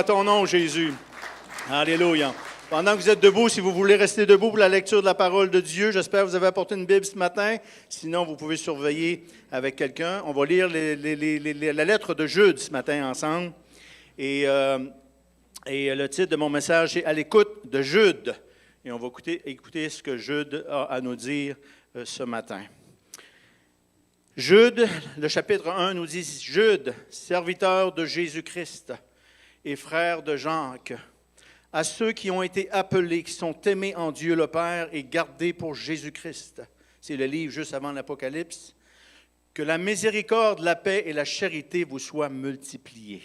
à ton nom, Jésus. Alléluia. Pendant que vous êtes debout, si vous voulez rester debout pour la lecture de la parole de Dieu, j'espère que vous avez apporté une Bible ce matin. Sinon, vous pouvez surveiller avec quelqu'un. On va lire la lettre de Jude ce matin ensemble. Et le titre de mon message est « À l'écoute de Jude ». Et on va écouter ce que Jude a à nous dire ce matin. Jude, le chapitre 1 nous dit « Jude, serviteur de Jésus-Christ et frère de Jacques, à ceux qui ont été appelés, qui sont aimés en Dieu le Père et gardés pour Jésus-Christ. » C'est le livre juste avant l'Apocalypse. « Que la miséricorde, la paix et la charité vous soient multipliées.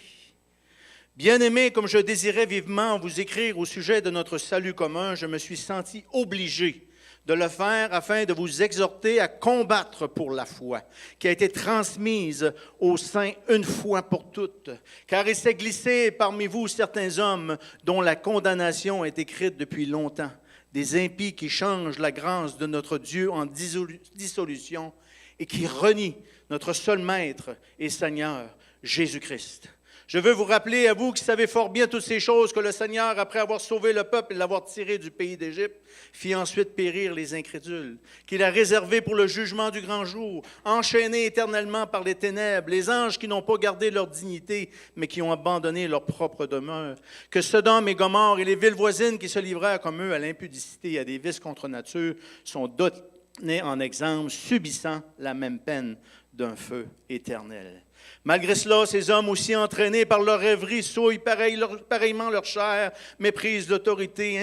Bien-aimés, comme je désirais vivement vous écrire au sujet de notre salut commun, je me suis senti obligé de le faire afin de vous exhorter à combattre pour la foi, qui a été transmise aux saints une fois pour toutes. Car il s'est glissé parmi vous certains hommes dont la condamnation est écrite depuis longtemps, des impies qui changent la grâce de notre Dieu en dissolution et qui renient notre seul Maître et Seigneur, Jésus-Christ. Je veux vous rappeler, à vous qui savez fort bien toutes ces choses, que le Seigneur, après avoir sauvé le peuple et l'avoir tiré du pays d'Égypte, fit ensuite périr les incrédules, qu'il a réservés pour le jugement du grand jour, enchaînés éternellement par les ténèbres, les anges qui n'ont pas gardé leur dignité, mais qui ont abandonné leur propre demeure, que Sodome et Gomorrhe et les villes voisines qui se livrèrent comme eux à l'impudicité et à des vices contre nature sont donnés en exemple, subissant la même peine d'un feu éternel. Malgré cela, ces hommes aussi entraînés par leur rêverie souillent pareillement leur chair, méprisent l'autorité,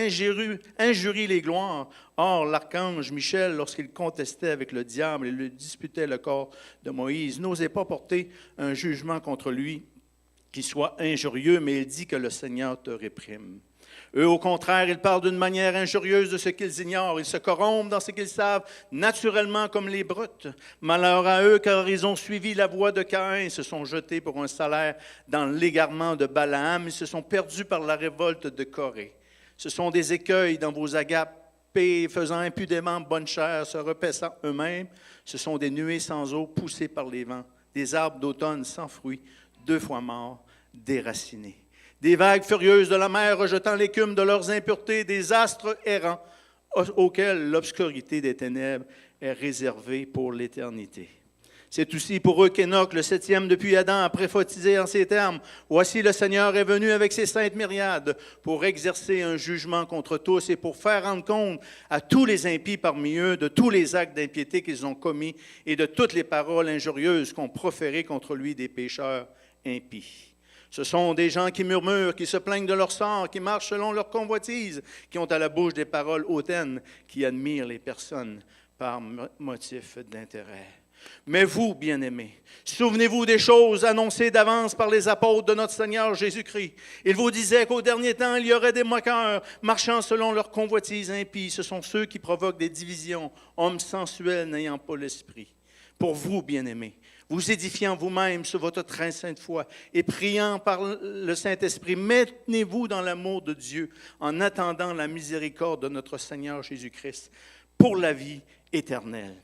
injurient les gloires. Or, l'archange Michel, lorsqu'il contestait avec le diable et lui disputait le corps de Moïse, n'osait pas porter un jugement contre lui qui soit injurieux, mais il dit que le Seigneur te réprime. Eux, au contraire, ils parlent d'une manière injurieuse de ce qu'ils ignorent. Ils se corrompent dans ce qu'ils savent, naturellement comme les brutes. Malheur à eux, car ils ont suivi la voie de Caïn. Ils se sont jetés pour un salaire dans l'égarement de Balaam. Ils se sont perdus par la révolte de Corée. Ce sont des écueils dans vos agapés, faisant impudemment bonne chère, se repaissant eux-mêmes. Ce sont des nuées sans eau, poussées par les vents, des arbres d'automne sans fruits, 2 fois morts, déracinés. Des vagues furieuses de la mer rejetant l'écume de leurs impuretés, des astres errants auxquels l'obscurité des ténèbres est réservée pour l'éternité. C'est aussi pour eux qu'Énoch, le 7e depuis Adam, a prophétisé en ces termes. « Voici le Seigneur est venu avec ses saintes myriades pour exercer un jugement contre tous et pour faire rendre compte à tous les impies parmi eux de tous les actes d'impiété qu'ils ont commis et de toutes les paroles injurieuses qu'ont proférées contre lui des pécheurs impies. » Ce sont des gens qui murmurent, qui se plaignent de leur sort, qui marchent selon leur convoitise, qui ont à la bouche des paroles hautaines, qui admirent les personnes par motif d'intérêt. Mais vous, bien-aimés, souvenez-vous des choses annoncées d'avance par les apôtres de notre Seigneur Jésus-Christ. Ils vous disaient qu'au dernier temps, il y aurait des moqueurs marchant selon leur convoitise impie. Ce sont ceux qui provoquent des divisions, hommes sensuels n'ayant pas l'esprit. Pour vous, bien-aimés, vous édifiant vous-même sur votre très sainte foi et priant par le Saint-Esprit, maintenez-vous dans l'amour de Dieu en attendant la miséricorde de notre Seigneur Jésus-Christ pour la vie éternelle.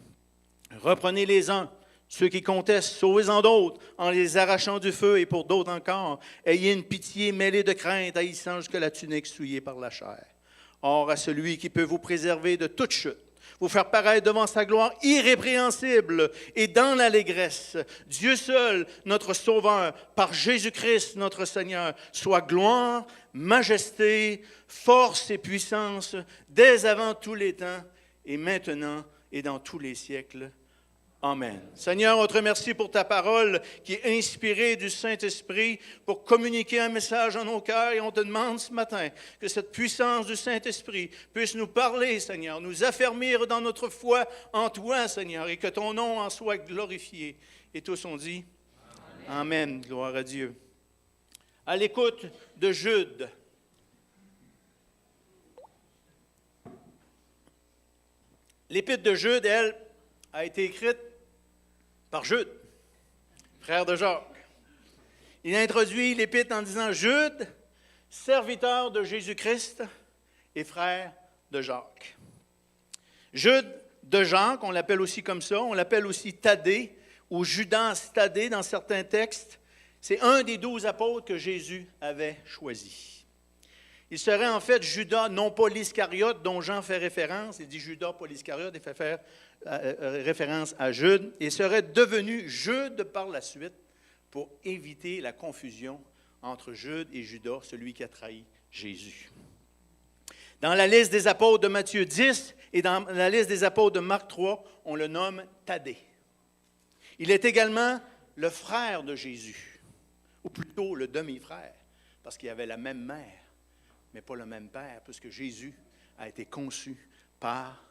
Reprenez les uns, ceux qui contestent, sauvez-en d'autres, en les arrachant du feu, et pour d'autres encore, ayez une pitié mêlée de crainte, haïssant jusque la tunique souillée par la chair. Or, à celui qui peut vous préserver de toute chute, vous faire paraître devant sa gloire irrépréhensible et dans l'allégresse, Dieu seul, notre Sauveur, par Jésus-Christ, notre Seigneur, soit gloire, majesté, force et puissance, dès avant tous les temps, et maintenant et dans tous les siècles. Amen. Seigneur, on te remercie pour ta parole qui est inspirée du Saint-Esprit pour communiquer un message en nos cœurs, et on te demande ce matin que cette puissance du Saint-Esprit puisse nous parler, Seigneur, nous affermir dans notre foi en toi, Seigneur, et que ton nom en soit glorifié. Et tous on dit Amen. Amen. Gloire à Dieu. À l'écoute de Jude. L'épître de Jude, elle, a été écrite par Jude, frère de Jacques. Il introduit l'épître en disant « Jude, serviteur de Jésus-Christ et frère de Jacques ». Jude de Jacques, on l'appelle aussi comme ça, on l'appelle aussi Thaddée ou Judas Thaddée dans certains textes. C'est un des 12 apôtres que Jésus avait choisi. Il serait en fait Judas, non pas l'Iscariote, dont Jean fait référence. Il dit Judas, pas l'Iscariote, il fait faire référence à Jude. Il serait devenu Jude par la suite pour éviter la confusion entre Jude et Judas, celui qui a trahi Jésus. Dans la liste des apôtres de Matthieu 10 et dans la liste des apôtres de Marc 3, on le nomme Thaddée. Il est également le frère de Jésus, ou plutôt le demi-frère, parce qu'il avait la même mère, mais pas le même père, puisque Jésus a été conçu par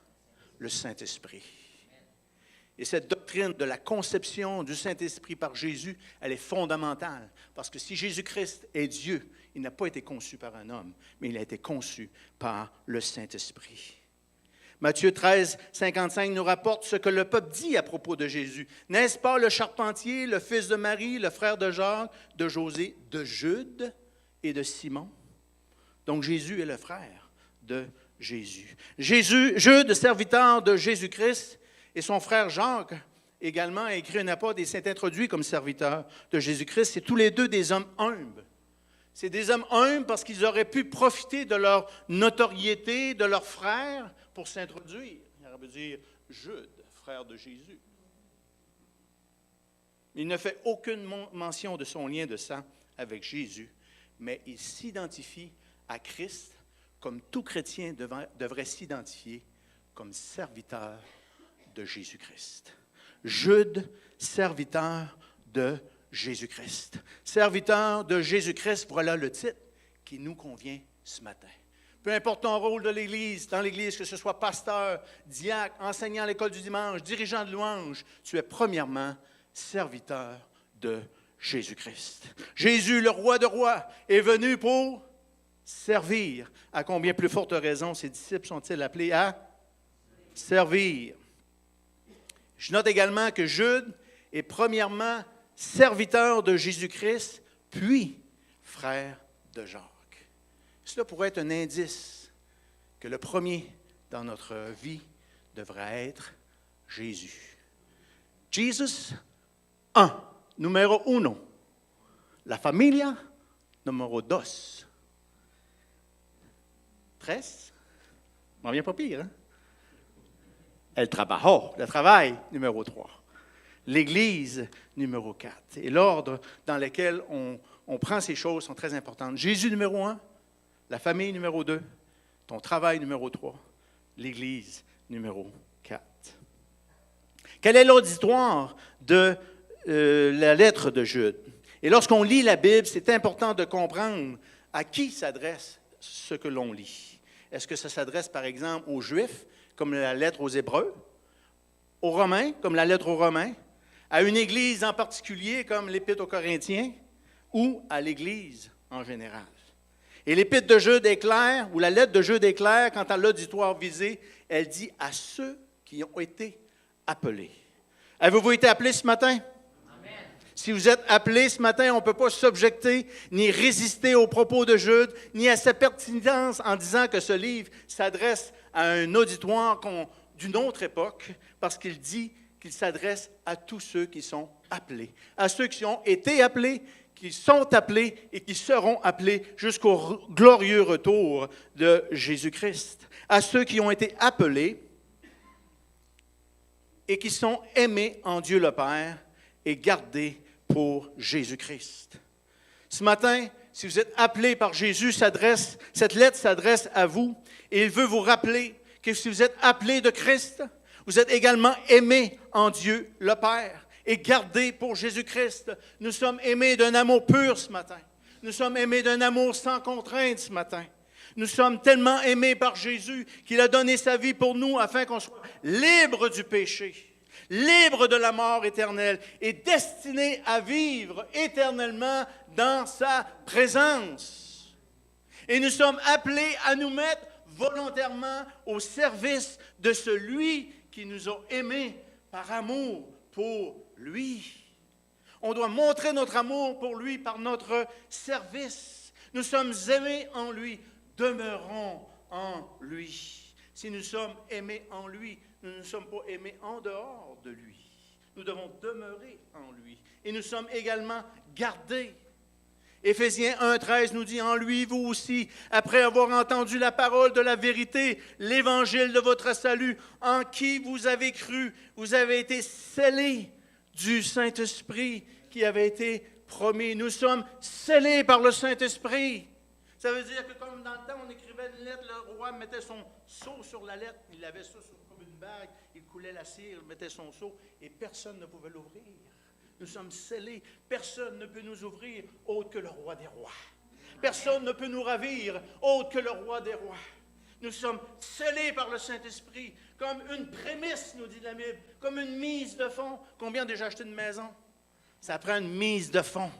le Saint-Esprit. Et cette doctrine de la conception du Saint-Esprit par Jésus, elle est fondamentale, parce que si Jésus-Christ est Dieu, il n'a pas été conçu par un homme, mais il a été conçu par le Saint-Esprit. Matthieu 13, 55 nous rapporte ce que le peuple dit à propos de Jésus. N'est-ce pas le charpentier, le fils de Marie, le frère de Jacques, de José, de Jude et de Simon? Donc Jésus est le frère de Jésus. Jude, serviteur de Jésus-Christ, et son frère Jacques, également, a écrit un apôtre et s'est introduit comme serviteur de Jésus-Christ. C'est tous les deux des hommes humbles. C'est des hommes humbles parce qu'ils auraient pu profiter de leur notoriété, de leur frère, pour s'introduire. Il aurait pu dire Jude, frère de Jésus. Il ne fait aucune mention de son lien de sang avec Jésus, mais il s'identifie à Christ comme tout chrétien devrait s'identifier comme serviteur de Jésus-Christ. Jude, serviteur de Jésus-Christ. Serviteur de Jésus-Christ, voilà le titre qui nous convient ce matin. Peu importe ton rôle de l'Église, dans l'Église, que ce soit pasteur, diacre, enseignant à l'école du dimanche, dirigeant de louange, tu es premièrement serviteur de Jésus-Christ. Jésus, le roi de rois, est venu pour servir. À combien plus forte raison ses disciples sont-ils appelés à servir? Je note également que Jude est premièrement serviteur de Jésus-Christ, puis frère de Jacques. Cela pourrait être un indice que le premier dans notre vie devrait être Jésus. Jesus, numéro uno. La familia, numéro dos. Tres, m'en vient pas pire, hein? El trabajo, le travail, numéro 3. L'Église, numéro 4. Et l'ordre dans lequel on prend ces choses sont très importantes. Jésus, numéro 1. La famille, numéro 2. Ton travail, numéro 3. L'Église, numéro 4. Quel est l'auditoire de la lettre de Jude? Et lorsqu'on lit la Bible, c'est important de comprendre à qui s'adresse ce que l'on lit. Est-ce que ça s'adresse, par exemple, aux Juifs, comme la lettre aux Hébreux, aux Romains, comme la lettre aux Romains, à une Église en particulier, comme l'Épître aux Corinthiens, ou à l'Église en général? Et l'Épître de Jude est claire, ou la lettre de Jude est claire, quant à l'auditoire visé, elle dit à ceux qui ont été appelés. Avez-vous été appelés ce matin? Amen. Si vous êtes appelés ce matin, on ne peut pas s'objecter ni résister aux propos de Jude, ni à sa pertinence en disant que ce livre s'adresse à un auditoire d'une autre époque, parce qu'il dit qu'il s'adresse à tous ceux qui sont appelés, à ceux qui ont été appelés, qui sont appelés et qui seront appelés jusqu'au glorieux retour de Jésus-Christ, à ceux qui ont été appelés et qui sont aimés en Dieu le Père et gardés pour Jésus-Christ. Ce matin, si vous êtes appelés par Jésus, cette lettre s'adresse à vous et il veut vous rappeler que si vous êtes appelés de Christ, vous êtes également aimés en Dieu le Père et gardés pour Jésus-Christ. Nous sommes aimés d'un amour pur ce matin. Nous sommes aimés d'un amour sans contrainte ce matin. Nous sommes tellement aimés par Jésus qu'il a donné sa vie pour nous afin qu'on soit libres du péché, libres de la mort éternelle et destinés à vivre éternellement dans sa présence. Et nous sommes appelés à nous mettre volontairement au service de celui qui nous a aimés par amour pour lui. On doit montrer notre amour pour lui par notre service. Nous sommes aimés en lui, demeurons en lui. Si nous sommes aimés en lui, nous ne sommes pas aimés en dehors de lui. Nous devons demeurer en lui. Et nous sommes également gardés. Éphésiens 1,13 nous dit, en lui, vous aussi, après avoir entendu la parole de la vérité, l'évangile de votre salut, en qui vous avez cru, vous avez été scellés du Saint-Esprit qui avait été promis. Nous sommes scellés par le Saint-Esprit. Ça veut dire que comme dans le temps, on écrivait une lettre, le roi mettait son sceau sur la lettre, il avait ça comme une bague, il coulait la cire, il mettait son sceau, et personne ne pouvait l'ouvrir. Nous sommes scellés. Personne ne peut nous ouvrir autre que le roi des rois. Personne ne peut nous ravir autre que le roi des rois. Nous sommes scellés par le Saint-Esprit comme une prémisse, nous dit la Bible, comme une mise de fonds. Combien ont déjà acheté une maison? Ça prend une mise de fonds.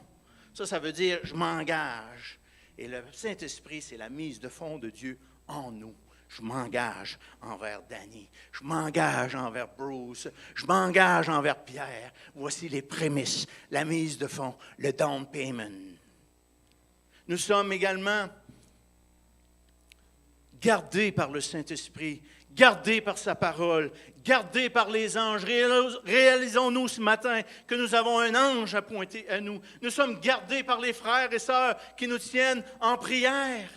Ça veut dire je m'engage. Et le Saint-Esprit, c'est la mise de fonds de Dieu en nous. Je m'engage envers Danny, je m'engage envers Bruce, je m'engage envers Pierre. Voici les prémices, la mise de fonds, le down payment. Nous sommes également gardés par le Saint-Esprit, gardés par sa parole, gardés par les anges. Réalisons-nous ce matin que nous avons un ange appointé à nous. Nous sommes gardés par les frères et sœurs qui nous tiennent en prière.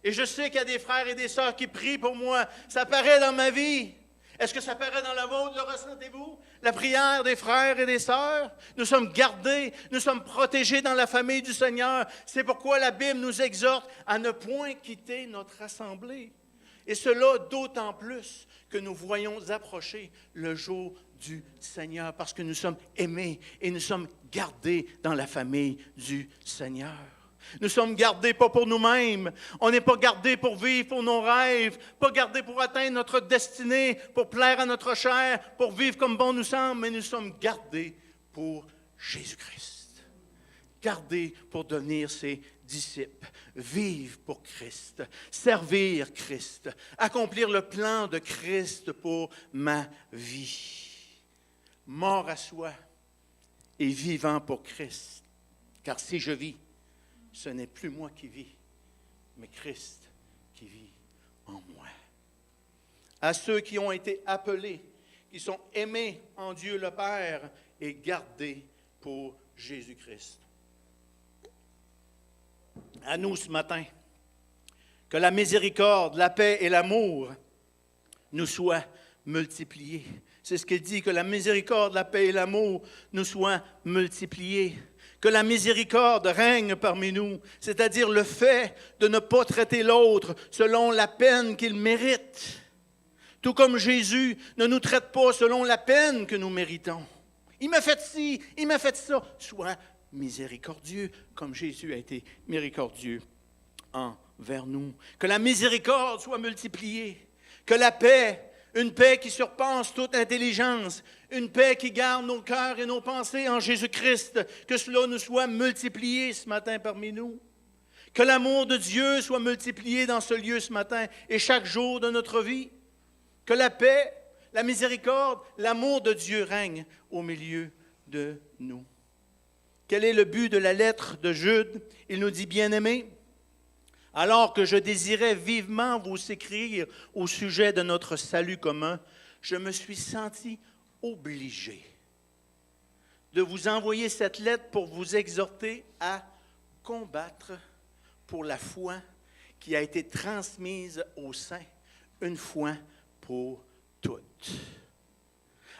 Et je sais qu'il y a des frères et des sœurs qui prient pour moi. Ça paraît dans ma vie. Est-ce que ça paraît dans la vôtre? Le ressentez-vous? La prière des frères et des sœurs? Nous sommes gardés, nous sommes protégés dans la famille du Seigneur. C'est pourquoi la Bible nous exhorte à ne point quitter notre assemblée. Et cela d'autant plus que nous voyons approcher le jour du Seigneur, parce que nous sommes aimés et nous sommes gardés dans la famille du Seigneur. Nous sommes gardés pas pour nous-mêmes. On n'est pas gardés pour vivre pour nos rêves, pas gardés pour atteindre notre destinée, pour plaire à notre chair, pour vivre comme bon nous semble, mais nous sommes gardés pour Jésus-Christ. Gardés pour devenir ses disciples, vivre pour Christ, servir Christ, accomplir le plan de Christ pour ma vie. Mort à soi et vivant pour Christ. Car si je vis, ce n'est plus moi qui vis, mais Christ qui vit en moi. À ceux qui ont été appelés, qui sont aimés en Dieu le Père et gardés pour Jésus-Christ. À nous ce matin, que la miséricorde, la paix et l'amour nous soient multipliés. C'est ce qu'il dit, que la miséricorde, la paix et l'amour nous soient multipliés. Que la miséricorde règne parmi nous, c'est-à-dire le fait de ne pas traiter l'autre selon la peine qu'il mérite. Tout comme Jésus ne nous traite pas selon la peine que nous méritons. Il m'a fait ci, il m'a fait ça. Sois miséricordieux comme Jésus a été miséricordieux envers nous. Que la miséricorde soit multipliée. Que la paix, une paix qui surpasse toute intelligence, une paix qui garde nos cœurs et nos pensées en Jésus-Christ, que cela nous soit multiplié ce matin parmi nous. Que l'amour de Dieu soit multiplié dans ce lieu ce matin et chaque jour de notre vie. Que la paix, la miséricorde, l'amour de Dieu règne au milieu de nous. Quel est le but de la lettre de Jude? Il nous dit, bien-aimés, alors que je désirais vivement vous écrire au sujet de notre salut commun, je me suis senti obligé de vous envoyer cette lettre pour vous exhorter à combattre pour la foi qui a été transmise aux saints une fois pour toutes.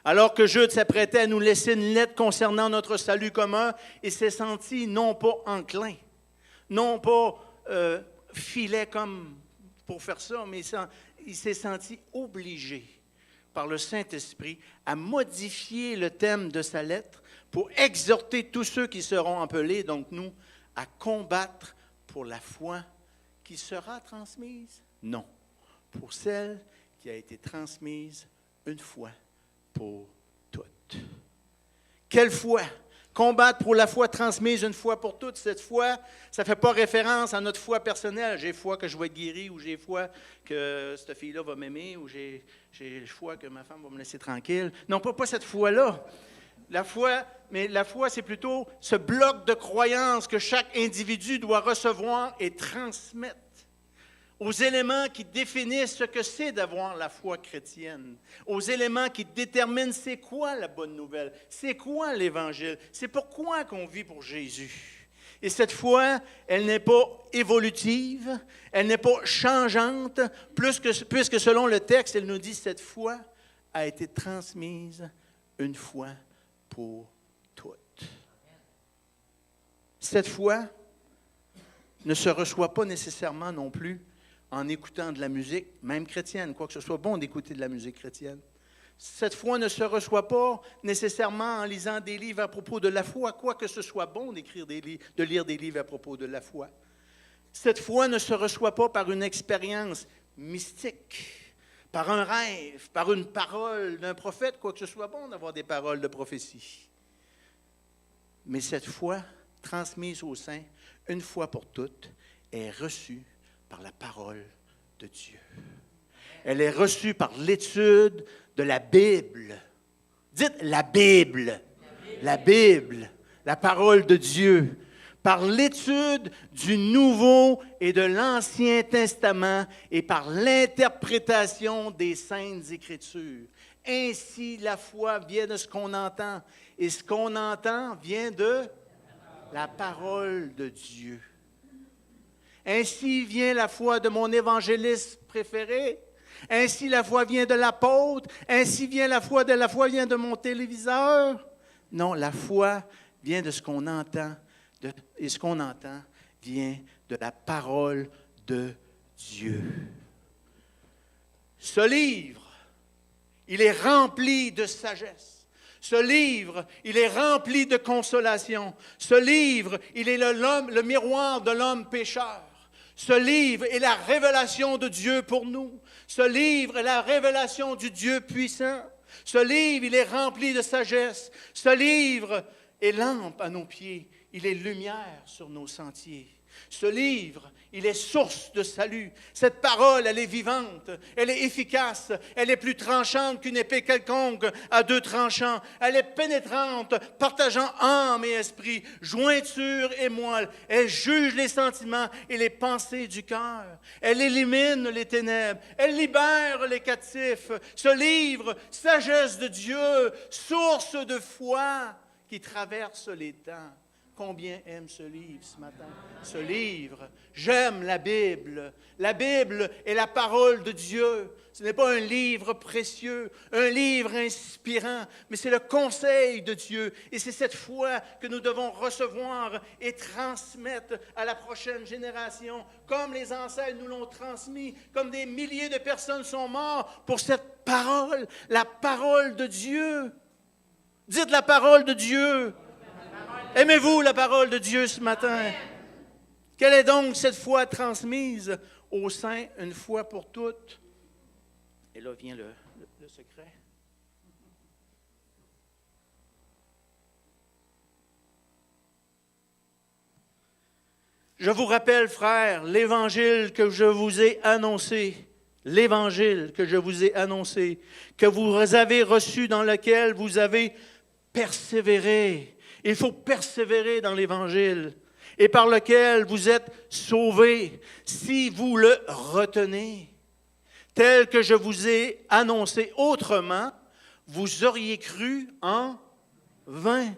Alors que Jude s'apprêtait à nous laisser une lettre concernant notre salut commun, il s'est senti non pas enclin, non pas filet comme pour faire ça, mais il s'est senti obligé par le Saint-Esprit à modifier le thème de sa lettre pour exhorter tous ceux qui seront appelés, donc nous, à combattre pour la foi qui sera transmise? Non, pour celle qui a été transmise une fois pour toutes. Quelle foi? Combattre pour la foi transmise une fois pour toutes. Cette foi, ça ne fait pas référence à notre foi personnelle. J'ai foi que je vais être guéri, ou j'ai foi que cette fille-là va m'aimer, ou j'ai foi que ma femme va me laisser tranquille. Non, pas cette foi-là. La foi, c'est plutôt ce bloc de croyances que chaque individu doit recevoir et transmettre. aux éléments qui définissent ce que c'est d'avoir la foi chrétienne, aux éléments qui déterminent c'est quoi la bonne nouvelle, c'est quoi l'Évangile, c'est pourquoi qu'on vit pour Jésus. Et cette foi, elle n'est pas évolutive, elle n'est pas changeante, puisque selon le texte, elle nous dit cette foi a été transmise une fois pour toutes. Cette foi ne se reçoit pas nécessairement non plus en écoutant de la musique, même chrétienne, quoique ce soit bon d'écouter de la musique chrétienne. Cette foi ne se reçoit pas nécessairement en lisant des livres à propos de la foi, quoique ce soit bon de lire des livres à propos de la foi. Cette foi ne se reçoit pas par une expérience mystique, par un rêve, par une parole d'un prophète, quoique ce soit bon d'avoir des paroles de prophétie. Mais cette foi, transmise aux saints, une fois pour toutes, est reçue par la parole de Dieu. Elle est reçue par l'étude de la Bible. Dites la Bible. La Bible, la parole de Dieu. Par l'étude du Nouveau et de l'Ancien Testament et par l'interprétation des Saintes Écritures. Ainsi, la foi vient de ce qu'on entend. Et ce qu'on entend vient de la parole de Dieu. Ainsi vient la foi de mon évangéliste préféré. Ainsi la foi vient de l'apôtre. Ainsi vient la foi vient de mon téléviseur. Non, la foi vient de ce qu'on entend. Et ce qu'on entend vient de la parole de Dieu. Ce livre, il est rempli de sagesse. Ce livre, il est rempli de consolation. Ce livre, il est le miroir de l'homme pécheur. Ce livre est la révélation de Dieu pour nous. Ce livre est la révélation du Dieu puissant. Ce livre, il est rempli de sagesse. Ce livre est lampe à nos pieds. Il est lumière sur nos sentiers. Ce livre, il est source de salut. Cette parole, elle est vivante, elle est efficace, elle est plus tranchante qu'une épée quelconque à deux tranchants. Elle est pénétrante, partageant âme et esprit, jointure et moelle. Elle juge les sentiments et les pensées du cœur. Elle élimine les ténèbres, elle libère les captifs. Ce livre, sagesse de Dieu, source de foi qui traverse les temps. Combien aime ce livre ce matin? Ce livre, j'aime la Bible. La Bible est la parole de Dieu. Ce n'est pas un livre précieux, un livre inspirant, mais c'est le conseil de Dieu. Et c'est cette foi que nous devons recevoir et transmettre à la prochaine génération, comme les ancêtres nous l'ont transmis, comme des milliers de personnes sont mortes pour cette parole, la parole de Dieu. Dites la parole de Dieu. Aimez-vous la parole de Dieu ce matin? Amen. Quelle est donc cette foi transmise aux saints une fois pour toutes? Et là vient le secret. Je vous rappelle, frères, l'évangile que je vous ai annoncé, que vous avez reçu, dans lequel vous avez persévéré. Il faut persévérer dans l'Évangile et par lequel vous êtes sauvés si vous le retenez. Tel que je vous ai annoncé autrement, vous auriez cru en vain.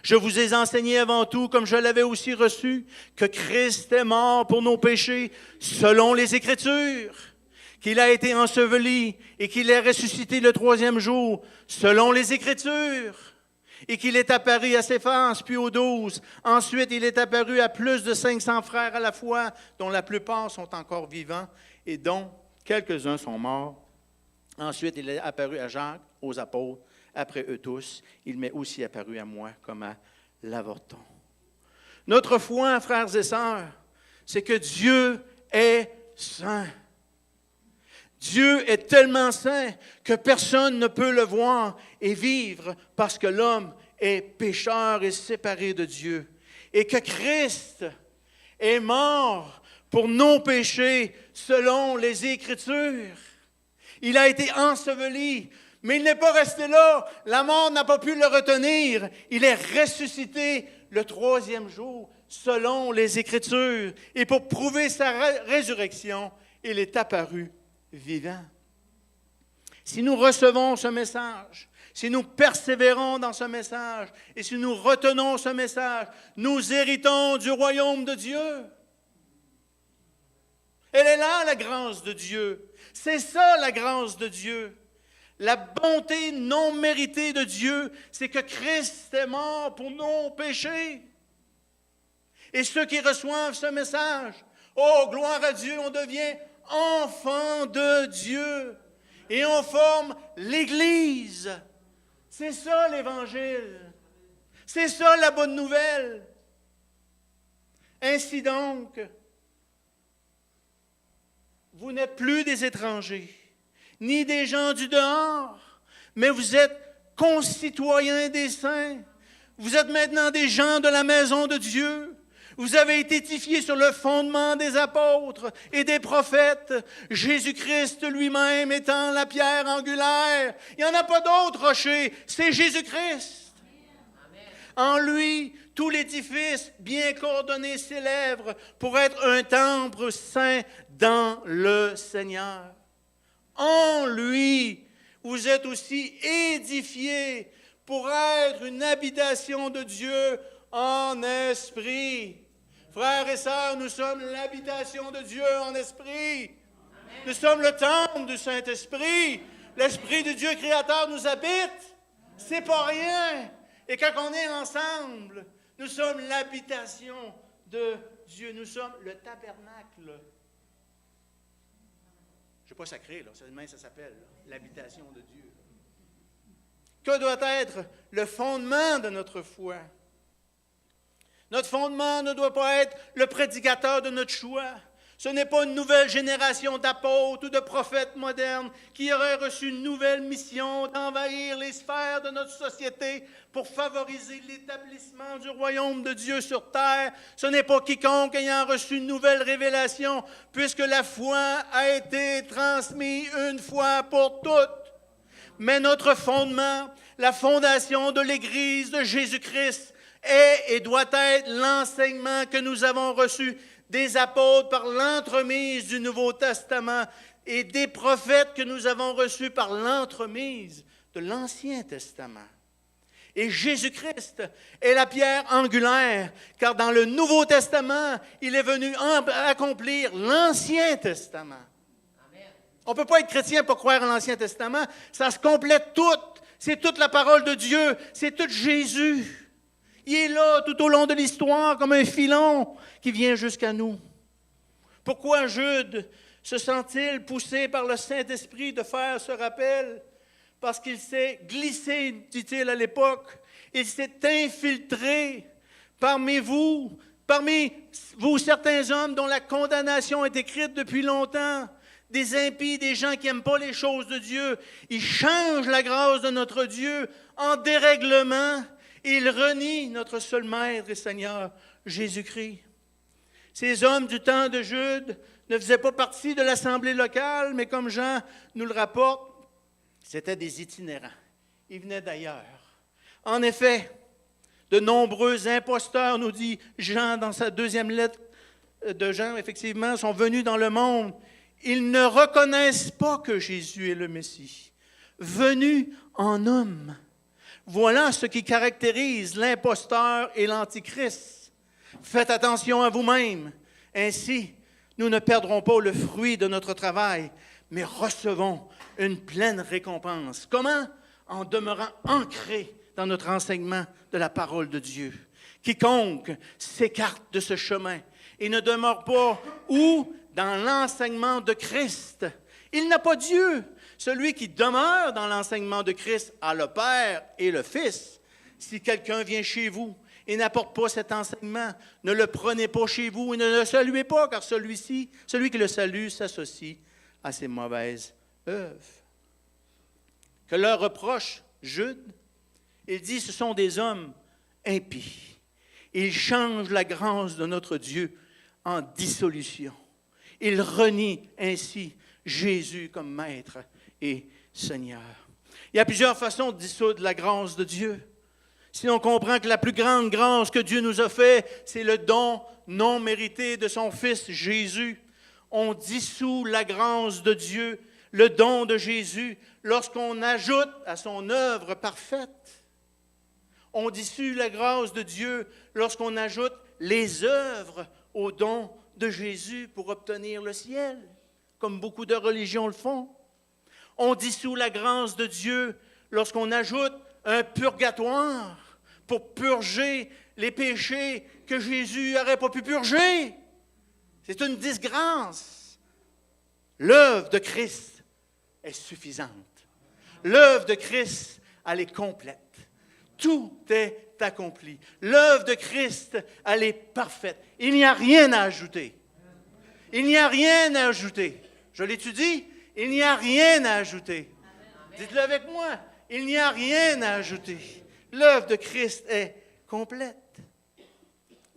Je vous ai enseigné avant tout, comme je l'avais aussi reçu, que Christ est mort pour nos péchés selon les Écritures, qu'il a été enseveli et qu'il est ressuscité le troisième jour selon les Écritures, et qu'il est apparu à Céphas, puis aux 12. Ensuite, il est apparu à plus de 500 frères à la fois, dont la plupart sont encore vivants et dont quelques-uns sont morts. Ensuite, il est apparu à Jacques, aux apôtres. Après eux tous, il m'est aussi apparu à moi comme à l'avorton. Notre foi, frères et sœurs, c'est que Dieu est saint. Dieu est tellement saint que personne ne peut le voir et vivre parce que l'homme est pécheur et séparé de Dieu. Et que Christ est mort pour nos péchés selon les Écritures. Il a été enseveli, mais il n'est pas resté là. La mort n'a pas pu le retenir. Il est ressuscité le troisième jour, selon les Écritures. Et pour prouver sa résurrection, il est apparu vivant. Si nous recevons ce message, si nous persévérons dans ce message, et si nous retenons ce message, nous héritons du royaume de Dieu. Elle est là, la grâce de Dieu. C'est ça, la grâce de Dieu. La bonté non méritée de Dieu, c'est que Christ est mort pour nos péchés. Et ceux qui reçoivent ce message, oh, gloire à Dieu, on devient enfant de Dieu. Et on forme l'Église. C'est ça l'Évangile. C'est ça la bonne nouvelle. Ainsi donc, vous n'êtes plus des étrangers, ni des gens du dehors, mais vous êtes concitoyens des saints. Vous êtes maintenant des gens de la maison de Dieu. Vous avez été édifiés sur le fondement des apôtres et des prophètes, Jésus-Christ lui-même étant la pierre angulaire. Il n'y en a pas d'autre rocher, c'est Jésus-Christ. En lui, tout l'édifice bien coordonné s'élève pour être un temple saint dans le Seigneur. En lui, vous êtes aussi édifiés pour être une habitation de Dieu en esprit. Frères et sœurs, nous sommes l'habitation de Dieu en esprit. Amen. Nous sommes le temple du Saint-Esprit. L'Esprit de Dieu créateur nous habite. C'est pas rien. Et quand on est ensemble, nous sommes l'habitation de Dieu. Nous sommes le tabernacle. Je ne sais pas sacré, là. Ça s'appelle l'habitation de Dieu. Que doit être le fondement de notre foi? Notre fondement ne doit pas être le prédicateur de notre choix. Ce n'est pas une nouvelle génération d'apôtres ou de prophètes modernes qui auraient reçu une nouvelle mission d'envahir les sphères de notre société pour favoriser l'établissement du royaume de Dieu sur terre. Ce n'est pas quiconque ayant reçu une nouvelle révélation, puisque la foi a été transmise une fois pour toutes. Mais notre fondement, la fondation de l'Église de Jésus-Christ, est et doit être l'enseignement que nous avons reçu des apôtres par l'entremise du Nouveau Testament et des prophètes que nous avons reçus par l'entremise de l'Ancien Testament. Et Jésus-Christ est la pierre angulaire, car dans le Nouveau Testament, il est venu accomplir l'Ancien Testament. Amen. On ne peut pas être chrétien pour croire en l'Ancien Testament, ça se complète tout. C'est toute la parole de Dieu, c'est tout Jésus. Il est là tout au long de l'histoire comme un filon qui vient jusqu'à nous. Pourquoi Jude se sent-il poussé par le Saint-Esprit de faire ce rappel? Parce qu'il s'est glissé, dit-il à l'époque, il s'est infiltré parmi vous certains hommes dont la condamnation est écrite depuis longtemps, des impies, des gens qui n'aiment pas les choses de Dieu. Ils changent la grâce de notre Dieu en dérèglement. Il renie notre seul Maître et Seigneur, Jésus-Christ. Ces hommes du temps de Jude ne faisaient pas partie de l'assemblée locale, mais comme Jean nous le rapporte, c'étaient des itinérants. Ils venaient d'ailleurs. En effet, de nombreux imposteurs, nous dit Jean dans sa deuxième lettre de Jean, effectivement, sont venus dans le monde. Ils ne reconnaissent pas que Jésus est le Messie, venu en homme. Voilà ce qui caractérise l'imposteur et l'antichrist. Faites attention à vous-même. Ainsi, nous ne perdrons pas le fruit de notre travail, mais recevons une pleine récompense. Comment? En demeurant ancrés dans notre enseignement de la parole de Dieu. Quiconque s'écarte de ce chemin et ne demeure pas où? Dans l'enseignement de Christ. Il n'a pas Dieu. Celui qui demeure dans l'enseignement de Christ a le Père et le Fils. Si quelqu'un vient chez vous et n'apporte pas cet enseignement, ne le prenez pas chez vous et ne le saluez pas, car celui qui le salue s'associe à ses mauvaises œuvres. Que leur reproche Jude, il dit, ce sont des hommes impies. Ils changent la grâce de notre Dieu en dissolution. Ils renient ainsi Jésus comme Maître et Seigneur. Il y a plusieurs façons de dissoudre la grâce de Dieu. si on comprend que la plus grande grâce que Dieu nous a fait, c'est le don non mérité de son Fils Jésus, on dissout la grâce de Dieu, le don de Jésus, lorsqu'on ajoute à son œuvre parfaite. On dissout la grâce de Dieu lorsqu'on ajoute les œuvres au don de Jésus pour obtenir le ciel, comme beaucoup de religions le font. On dissout la grâce de Dieu lorsqu'on ajoute un purgatoire pour purger les péchés que Jésus n'aurait pas pu purger. C'est une disgrâce. L'œuvre de Christ est suffisante. L'œuvre de Christ, elle est complète. Tout est accompli. L'œuvre de Christ, elle est parfaite. Il n'y a rien à ajouter. Il n'y a rien à ajouter. Je l'étudie, il n'y a rien à ajouter. Dites-le avec moi. Il n'y a rien à ajouter. L'œuvre de Christ est complète.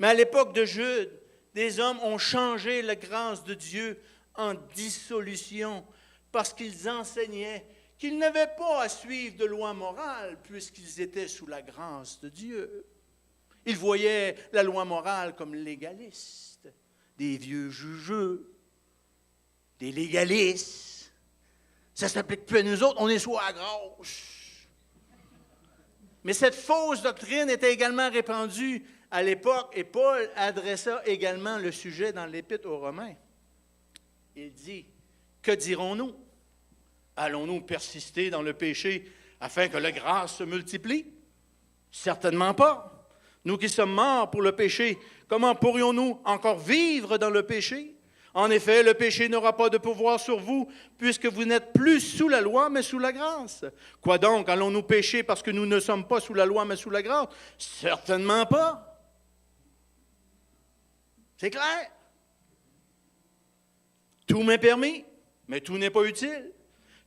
Mais à l'époque de Jude, des hommes ont changé la grâce de Dieu en dissolution parce qu'ils enseignaient qu'ils n'avaient pas à suivre de loi morale puisqu'ils étaient sous la grâce de Dieu. Ils voyaient la loi morale comme légaliste, des vieux jugeux, des légalistes. Ça ne s'applique plus à nous autres, on est sous la grâce. Mais cette fausse doctrine était également répandue à l'époque et Paul adressa également le sujet dans l'Épître aux Romains. Il dit, que dirons-nous? Allons-nous persister dans le péché afin que la grâce se multiplie? Certainement pas. Nous qui sommes morts pour le péché, comment pourrions-nous encore vivre dans le péché? En effet, le péché n'aura pas de pouvoir sur vous, puisque vous n'êtes plus sous la loi, mais sous la grâce. Quoi donc, allons-nous pécher parce que nous ne sommes pas sous la loi, mais sous la grâce? Certainement pas. C'est clair. Tout m'est permis, mais tout n'est pas utile.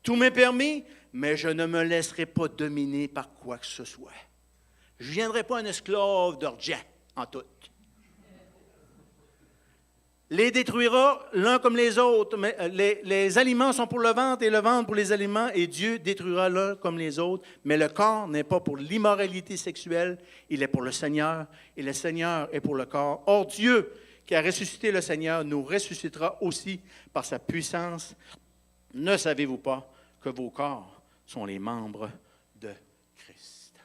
Tout m'est permis, mais je ne me laisserai pas dominer par quoi que ce soit. Je ne viendrai pas un esclave d'orgent en tout. Les détruira l'un comme les autres. Mais les aliments sont pour le ventre et le ventre pour les aliments, et Dieu détruira l'un comme les autres. Mais le corps n'est pas pour l'immoralité sexuelle, il est pour le Seigneur, et le Seigneur est pour le corps. Or, Dieu, qui a ressuscité le Seigneur, nous ressuscitera aussi par sa puissance. Ne savez-vous pas que vos corps sont les membres de Christ?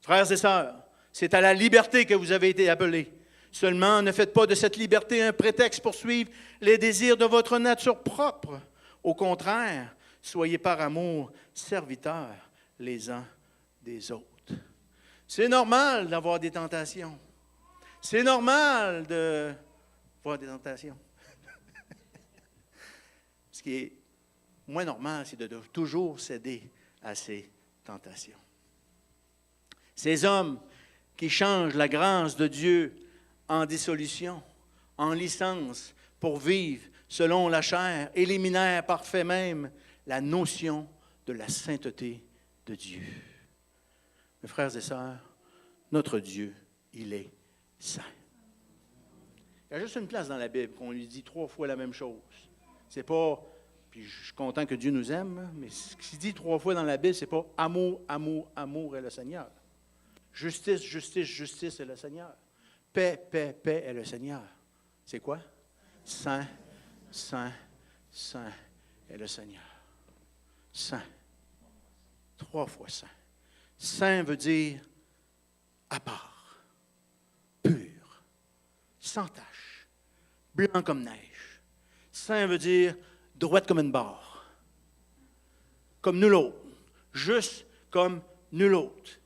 Frères et sœurs, c'est à la liberté que vous avez été appelés. Seulement, ne faites pas de cette liberté un prétexte pour suivre les désirs de votre nature propre. Au contraire, soyez par amour serviteurs les uns des autres. C'est normal d'avoir des tentations. C'est normal d'avoir des tentations. Ce qui est moins normal, c'est de toujours céder à ces tentations. Ces hommes qui changent la grâce de Dieu en dissolution, en licence, pour vivre selon la chair, éliminèrent par fait même la notion de la sainteté de Dieu. Mes frères et sœurs, notre Dieu, il est saint. Il y a juste une place dans la Bible qu'on lui dit 3 fois la même chose. C'est pas, puis je suis content que Dieu nous aime, mais ce qu'il dit 3 fois dans la Bible, c'est pas amour, amour, amour est le Seigneur. Justice, justice, justice est le Seigneur. Paix, paix, paix est le Seigneur. C'est quoi? Saint, saint, saint est le Seigneur. Saint. 3 fois saint. Saint veut dire à part, pur, sans tache, blanc comme neige. Saint veut dire droite comme une barre, comme nul autre, juste comme nul autre,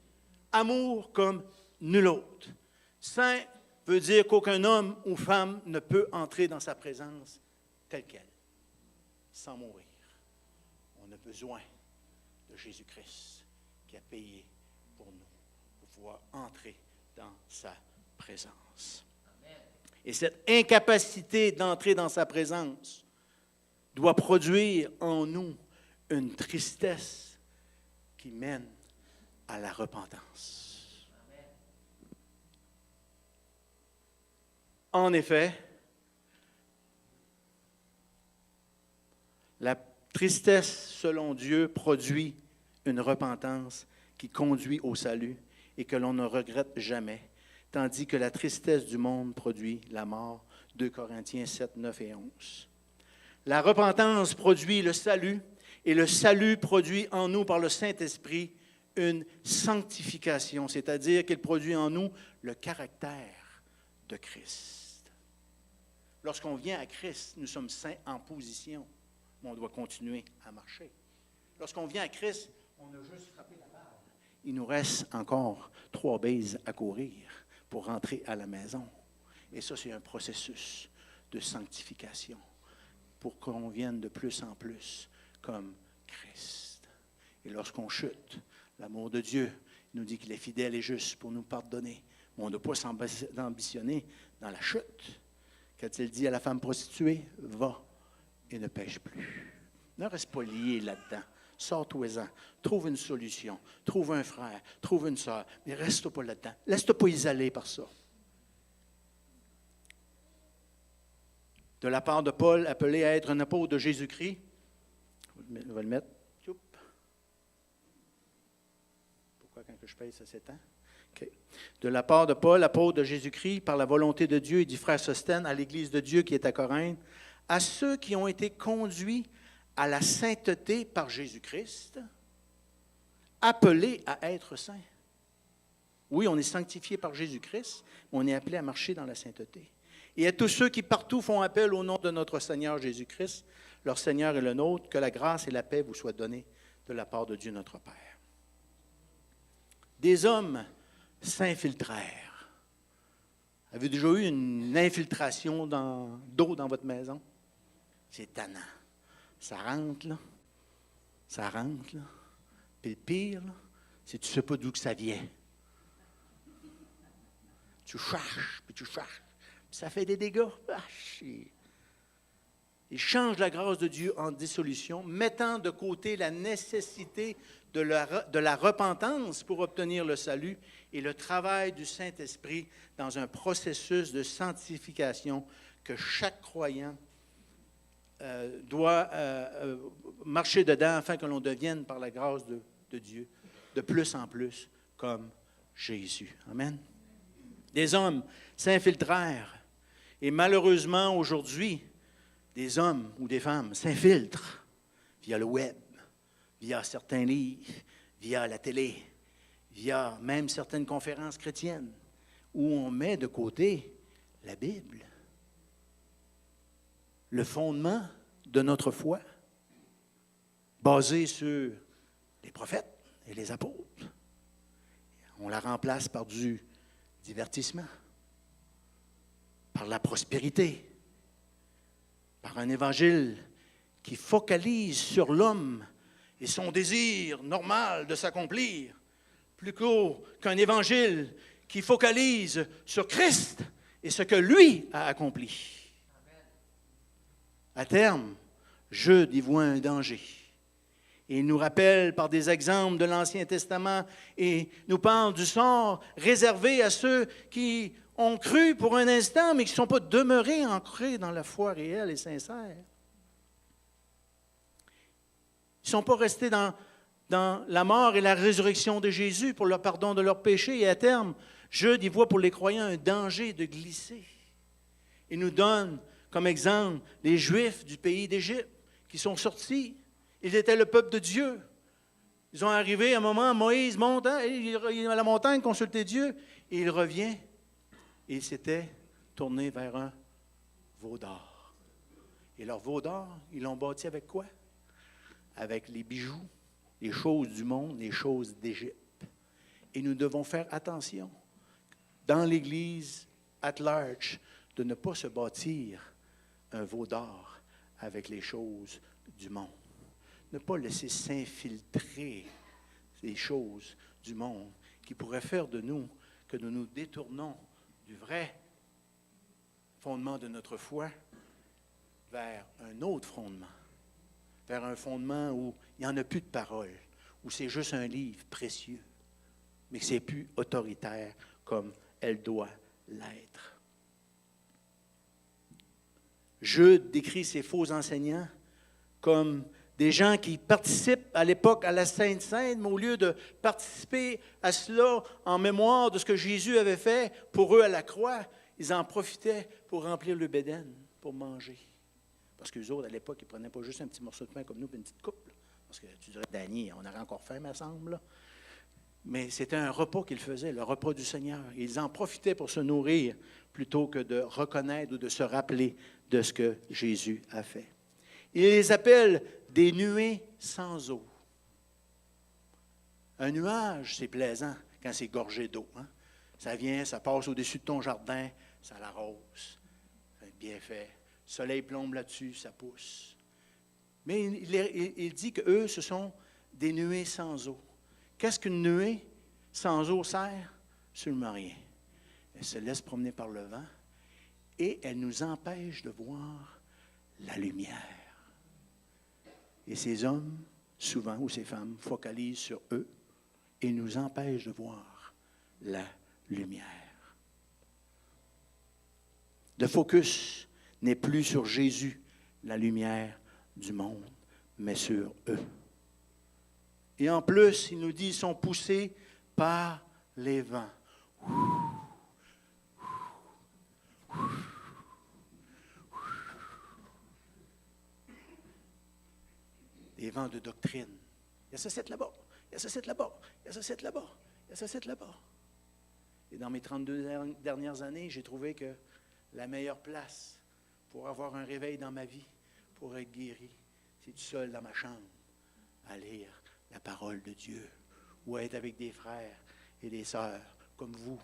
amour comme nul autre. Saint veut dire qu'aucun homme ou femme ne peut entrer dans sa présence telle qu'elle, sans mourir. On a besoin de Jésus-Christ qui a payé pour nous, pour pouvoir entrer dans sa présence. Amen. Et cette incapacité d'entrer dans sa présence doit produire en nous une tristesse qui mène à la repentance. En effet, la tristesse, selon Dieu, produit une repentance qui conduit au salut et que l'on ne regrette jamais, tandis que la tristesse du monde produit la mort. 2 Corinthiens 7, 9 et 11. La repentance produit le salut, et le salut produit en nous par le Saint-Esprit une sanctification, c'est-à-dire qu'il produit en nous le caractère de Christ. Lorsqu'on vient à Christ, nous sommes saints en position, mais on doit continuer à marcher. Lorsqu'on vient à Christ, on a juste frappé la balle. Il nous reste encore 3 baises à courir pour rentrer à la maison. Et ça, c'est un processus de sanctification pour qu'on vienne de plus en plus comme Christ. Et lorsqu'on chute, l'amour de Dieu nous dit qu'il est fidèle et juste pour nous pardonner. Mais on ne doit pas s'ambitionner dans la chute. Quand il dit à la femme prostituée, « Va et ne pêche plus ». Ne reste pas lié là-dedans. Sors-toi-en. Trouve une solution. Trouve un frère. Trouve une sœur. Mais reste pas là-dedans. Laisse-toi pas isoler par ça. De la part de Paul, appelé à être un apôtre de Jésus-Christ, on va le mettre. Pourquoi quand je paye, ça s'étend? Okay. De la part de Paul, apôtre de Jésus-Christ, par la volonté de Dieu et du frère Sosthène, à l'Église de Dieu qui est à Corinthe, à ceux qui ont été conduits à la sainteté par Jésus-Christ, appelés à être saints. Oui, on est sanctifié par Jésus-Christ, mais on est appelé à marcher dans la sainteté. Et à tous ceux qui partout font appel au nom de notre Seigneur Jésus-Christ, leur Seigneur et le nôtre, que la grâce et la paix vous soient données de la part de Dieu notre Père. Des hommes s'infiltrèrent. Avez-vous déjà eu une infiltration d'eau dans votre maison? C'est tannant. Ça rentre, là. Ça rentre, là. Puis le pire, là, c'est que tu ne sais pas d'où que ça vient. Tu cherches, puis tu cherches. Puis ça fait des dégâts. Il change la grâce de Dieu en dissolution, mettant de côté la nécessité de la repentance pour obtenir le salut et le travail du Saint-Esprit dans un processus de sanctification que chaque croyant doit marcher dedans afin que l'on devienne, par la grâce de Dieu, de plus en plus comme Jésus. Amen. Des hommes s'infiltrèrent. Et malheureusement, aujourd'hui, des hommes ou des femmes s'infiltrent via le web, via certains livres, via la télé, via même certaines conférences chrétiennes, où on met de côté la Bible, le fondement de notre foi, basé sur les prophètes et les apôtres. On la remplace par du divertissement, par la prospérité, par un évangile qui focalise sur l'homme et son désir normal de s'accomplir, plutôt qu'un évangile qui focalise sur Christ et ce que lui a accompli. À terme, Jude y voit un danger. Et il nous rappelle par des exemples de l'Ancien Testament et nous parle du sort réservé à ceux qui ont cru pour un instant, mais qui ne sont pas demeurés ancrés dans la foi réelle et sincère. Ils ne sont pas restés dans la mort et la résurrection de Jésus pour le pardon de leurs péchés. Et à terme, Jude y voit pour les croyants un danger de glisser. Il nous donne comme exemple les Juifs du pays d'Égypte qui sont sortis. Ils étaient le peuple de Dieu. Ils ont arrivé à un moment, Moïse monte, il est à la montagne consulter Dieu, et il revient. Et il s'était tourné vers un veau d'or. Et leur veau d'or, ils l'ont bâti avec quoi? Avec les bijoux, les choses du monde, les choses d'Égypte. Et nous devons faire attention, dans l'Église at large, de ne pas se bâtir un veau d'or avec les choses du monde. Ne pas laisser s'infiltrer les choses du monde qui pourraient faire de nous que nous nous détournons du vrai fondement de notre foi vers un autre fondement, vers un fondement où il n'y en a plus de parole, où c'est juste un livre précieux, mais que ce n'est plus autoritaire comme elle doit l'être. Jude décrit ces faux enseignants comme Des gens qui participent à l'époque à la Sainte Seine, mais au lieu de participer à cela en mémoire de ce que Jésus avait fait pour eux à la croix, ils en profitaient pour remplir le bédaine, pour manger. Parce qu'eux autres, à l'époque, ils ne prenaient pas juste un petit morceau de pain comme nous, puis une petite coupe. Là. Parce que tu dirais, Danny, on aurait encore faim, me semble. Là. Mais c'était un repas qu'ils faisaient, le repas du Seigneur. Ils en profitaient pour se nourrir plutôt que de reconnaître ou de se rappeler de ce que Jésus a fait. Il les appelle des nuées sans eau. Un nuage, c'est plaisant quand c'est gorgé d'eau. Hein? Ça vient, ça passe au-dessus de ton jardin, ça l'arrose. C'est bien fait. Le soleil plombe là-dessus, ça pousse. Mais il dit qu'eux, ce sont des nuées sans eau. Qu'est-ce qu'une nuée sans eau sert? Absolument rien. Elle se laisse promener par le vent et elle nous empêche de voir la lumière. Et ces hommes, souvent, ou ces femmes, focalisent sur eux et nous empêchent de voir la lumière. Le focus n'est plus sur Jésus, la lumière du monde, mais sur eux. Et en plus, il nous dit, ils sont poussés par les vents. Des vents de doctrine. Il y a ce site là-bas, il y a ce site là-bas, il y a ce site là-bas, il y a ce site là-bas. Et dans mes 32 dernières années, j'ai trouvé que la meilleure place pour avoir un réveil dans ma vie, pour être guéri, c'est tout seul dans ma chambre, à lire la parole de Dieu, ou à être avec des frères et des sœurs comme vous,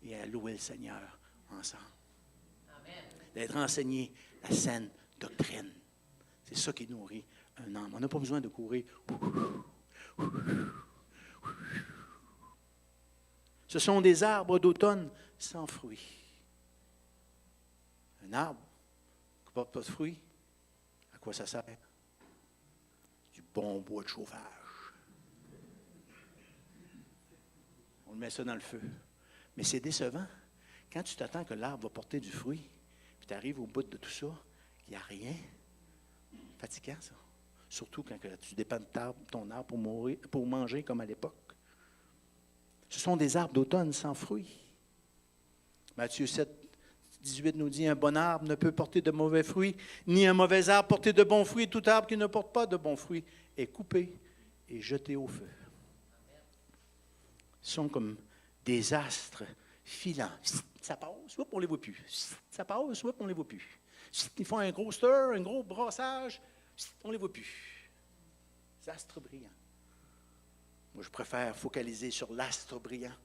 et à louer le Seigneur ensemble. Amen. D'être enseigné la saine doctrine. C'est ça qui nourrit un âme. On n'a pas besoin de courir. Ce sont des arbres d'automne sans fruits. Un arbre qui ne porte pas de fruits, à quoi ça sert? Du bon bois de chauffage. On met ça dans le feu. Mais c'est décevant. Quand tu t'attends que l'arbre va porter du fruit, puis tu arrives au bout de tout ça, il n'y a rien. Fatigant, ça. Surtout quand tu dépends de ton arbre pour manger comme à l'époque. Ce sont des arbres d'automne sans fruits. Matthieu 7, 18 nous dit, un bon arbre ne peut porter de mauvais fruits, ni un mauvais arbre porter de bons fruits. Tout arbre qui ne porte pas de bons fruits est coupé et jeté au feu. Ils sont comme des astres filants. Ça passe, on ne les voit plus. Ça passe, on ne les voit plus. Ils font un gros stir, un gros brassage, on ne les voit plus. Les astres brillants. Moi, je préfère focaliser sur l'astre brillant,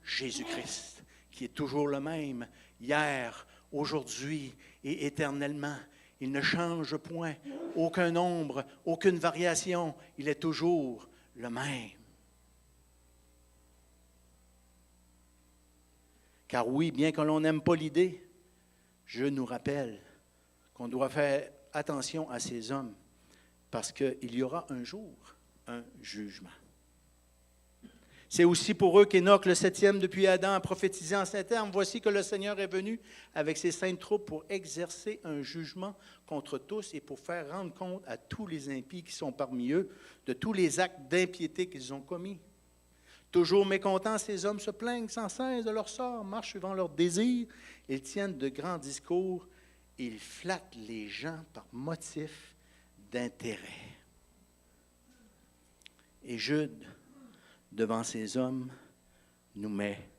Jésus-Christ, qui est toujours le même, hier, aujourd'hui et éternellement. Il ne change point, aucun nombre, aucune variation. Il est toujours le même. Car oui, bien que l'on n'aime pas l'idée, je nous rappelle qu'on doit faire attention à ces hommes, parce qu'il y aura un jour un jugement. C'est aussi pour eux qu'Énoch, le 7e depuis Adam, a prophétisé en ces termes. Voici que le Seigneur est venu avec ses saintes troupes pour exercer un jugement contre tous et pour faire rendre compte à tous les impies qui sont parmi eux de tous les actes d'impiété qu'ils ont commis. Toujours mécontents, ces hommes se plaignent sans cesse de leur sort, marchent suivant leurs désirs, ils tiennent de grands discours, ils flattent les gens par motif d'intérêt. Et Jude, devant ces hommes, nous met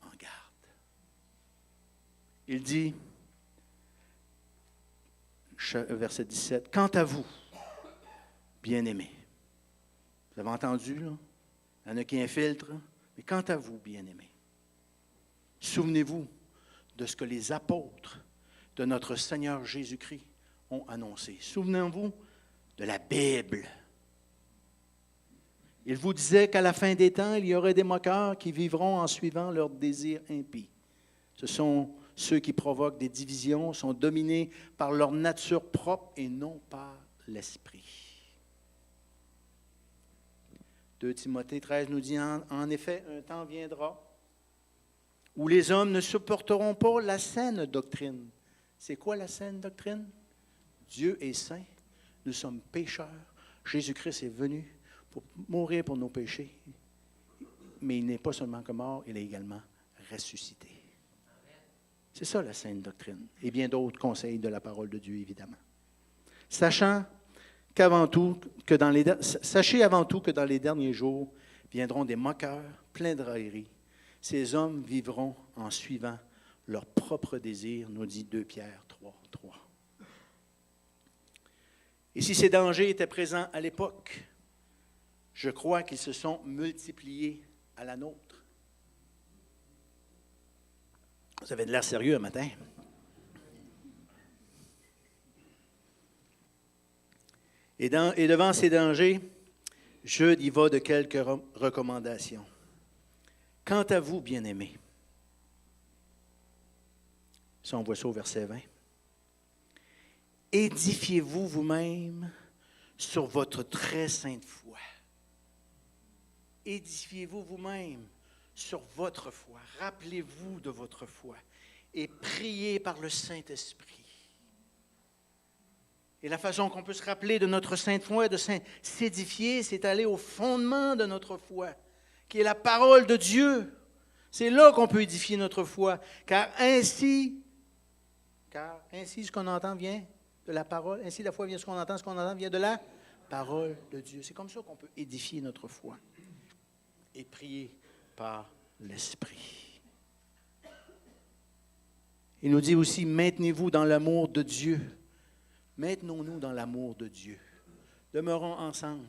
en garde. Il dit, verset 17, « Quant à vous, bien-aimés, » vous avez entendu, là? Il y en a qui infiltrent, mais quant à vous, bien-aimés, souvenez-vous de ce que les apôtres de notre Seigneur Jésus-Christ ont annoncé. Souvenez-vous de la Bible. Il vous disait qu'à la fin des temps, il y aurait des moqueurs qui vivront en suivant leurs désirs impies. Ce sont ceux qui provoquent des divisions, sont dominés par leur nature propre et non par l'esprit. 2 Timothée 13 nous dit, en effet, un temps viendra où les hommes ne supporteront pas la saine doctrine. C'est quoi la saine doctrine? Dieu est saint, nous sommes pécheurs, Jésus-Christ est venu pour mourir pour nos péchés, mais il n'est pas seulement que mort, il est également ressuscité. C'est ça la sainte doctrine, et bien d'autres conseils de la parole de Dieu, évidemment. Sachez avant tout que dans les derniers jours viendront des moqueurs pleins de railleries. Ces hommes vivront en suivant leurs propres désirs, nous dit 2 Pierre 3, 3. Et si ces dangers étaient présents à l'époque, je crois qu'ils se sont multipliés à la nôtre. Vous avez de l'air sérieux un matin. Et devant ces dangers, Jude y va de quelques recommandations. Quant à vous, bien-aimés, ça on voit ça au verset 20, édifiez-vous vous-même sur votre très sainte foi. Édifiez-vous vous-même sur votre foi. Rappelez-vous de votre foi et priez par le Saint-Esprit. Et la façon qu'on peut se rappeler de notre sainte foi, de s'édifier, c'est aller au fondement de notre foi, qui est la parole de Dieu. C'est là qu'on peut édifier notre foi, car ainsi ce qu'on entend vient de la parole, ainsi la foi vient de ce qu'on entend vient de la parole de Dieu. C'est comme ça qu'on peut édifier notre foi et prier par l'Esprit. Il nous dit aussi, maintenez-vous dans l'amour de Dieu. Maintenons-nous dans l'amour de Dieu. Demeurons ensemble.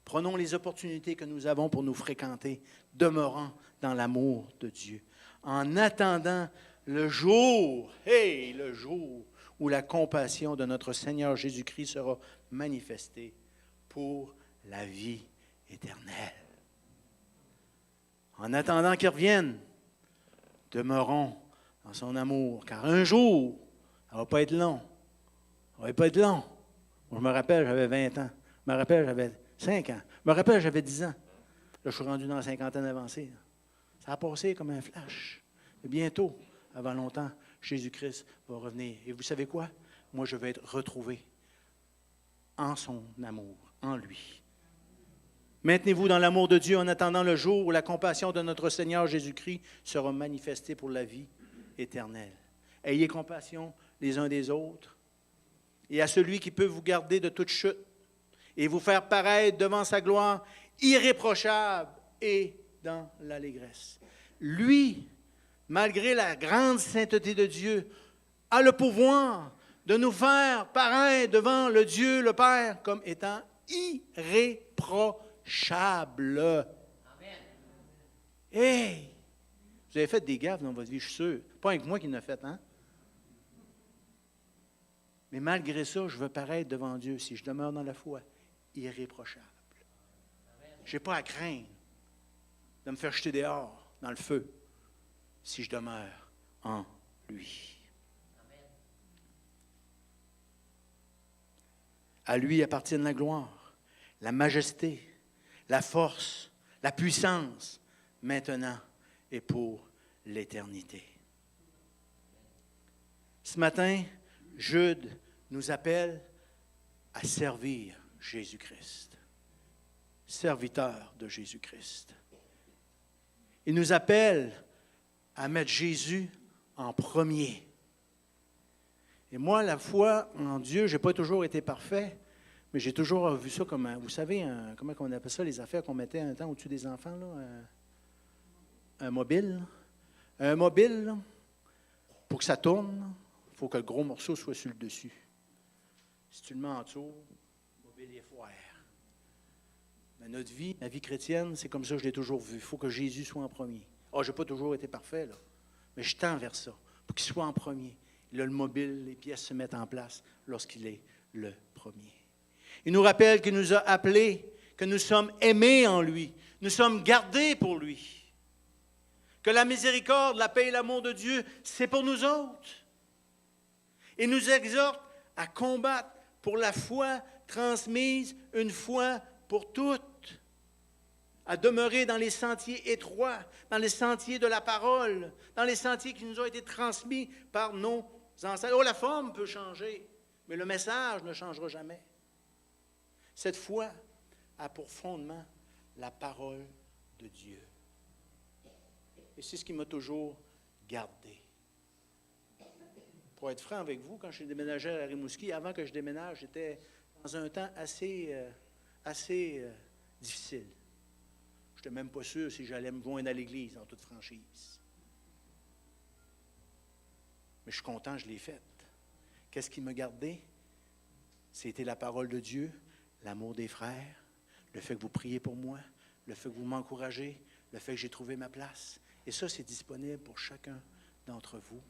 Prenons les opportunités que nous avons pour nous fréquenter. Demeurons dans l'amour de Dieu. En attendant le jour où la compassion de notre Seigneur Jésus-Christ sera manifestée pour la vie éternelle. En attendant qu'il revienne, demeurons dans son amour, car un jour, ça ne va pas être long. Ça ne va pas être long. Moi, je me rappelle, j'avais 20 ans. Je me rappelle, j'avais 5 ans. Je me rappelle, j'avais 10 ans. Là, je suis rendu dans la cinquantaine avancée. Ça a passé comme un flash. Et bientôt, avant longtemps, Jésus-Christ va revenir. Et vous savez quoi? Moi, je vais être retrouvé en son amour, en lui. Maintenez-vous dans l'amour de Dieu en attendant le jour où la compassion de notre Seigneur Jésus-Christ sera manifestée pour la vie éternelle. Ayez compassion les uns des autres et à celui qui peut vous garder de toute chute et vous faire paraître devant sa gloire irréprochable et dans l'allégresse. Lui, malgré la grande sainteté de Dieu, a le pouvoir de nous faire paraître devant le Dieu, le Père, comme étant irréprochable. Amen. Hey! Vous avez fait des gaffes dans votre vie, je suis sûr. Pas avec moi qui en a fait, hein? Mais malgré ça, je veux paraître devant Dieu, si je demeure dans la foi, irréprochable. Je n'ai pas à craindre de me faire jeter dehors, dans le feu, si je demeure en lui. Amen. À lui appartiennent la gloire, la majesté, la force, la puissance, maintenant et pour l'éternité. Ce matin, Jude nous appelle à servir Jésus-Christ, serviteur de Jésus-Christ. Il nous appelle à mettre Jésus en premier. Et moi, la foi en Dieu, je n'ai pas toujours été parfait, mais j'ai toujours vu ça comme, vous savez, comment on appelle ça, les affaires qu'on mettait un temps au-dessus des enfants, là, un mobile. Un mobile, là, pour que ça tourne, il faut que le gros morceau soit sur le dessus. Si tu le mets en dessous, le mobile est foire. Mais notre vie, la vie chrétienne, c'est comme ça que je l'ai toujours vu. Il faut que Jésus soit en premier. Je n'ai pas toujours été parfait, là, mais je tends vers ça, pour qu'il soit en premier. Là, le mobile, les pièces se mettent en place lorsqu'il est le premier. Il nous rappelle qu'il nous a appelés, que nous sommes aimés en lui, nous sommes gardés pour lui. Que la miséricorde, la paix et l'amour de Dieu, c'est pour nous autres. Il nous exhorte à combattre pour la foi transmise une fois pour toutes, à demeurer dans les sentiers étroits, dans les sentiers de la parole, dans les sentiers qui nous ont été transmis par nos ancêtres. La forme peut changer, mais le message ne changera jamais. Cette foi a pour fondement la parole de Dieu. Et c'est ce qui m'a toujours gardé. Pour être franc avec vous, quand je déménageais à Rimouski, avant que je déménage, j'étais dans un temps assez difficile. Je n'étais même pas sûr si j'allais me joindre à l'Église, en toute franchise. Mais je suis content, je l'ai faite. Qu'est-ce qui m'a gardé? C'était la parole de Dieu, l'amour des frères, le fait que vous priez pour moi, le fait que vous m'encouragez, le fait que j'ai trouvé ma place. Et ça, c'est disponible pour chacun d'entre vous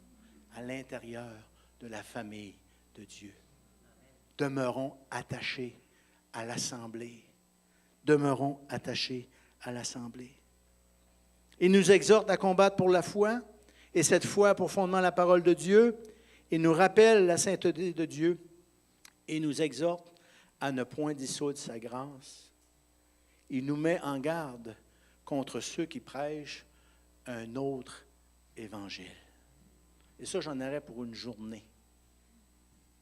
à l'intérieur de la famille de Dieu. Demeurons attachés à l'Assemblée. Demeurons attachés à l'Assemblée. Il nous exhorte à combattre pour la foi, et cette foi pour fondement la parole de Dieu. Il nous rappelle la sainteté de Dieu et nous exhorte à ne point dissoudre sa grâce. Il nous met en garde contre ceux qui prêchent un autre évangile. Et ça, j'en aurais pour une journée.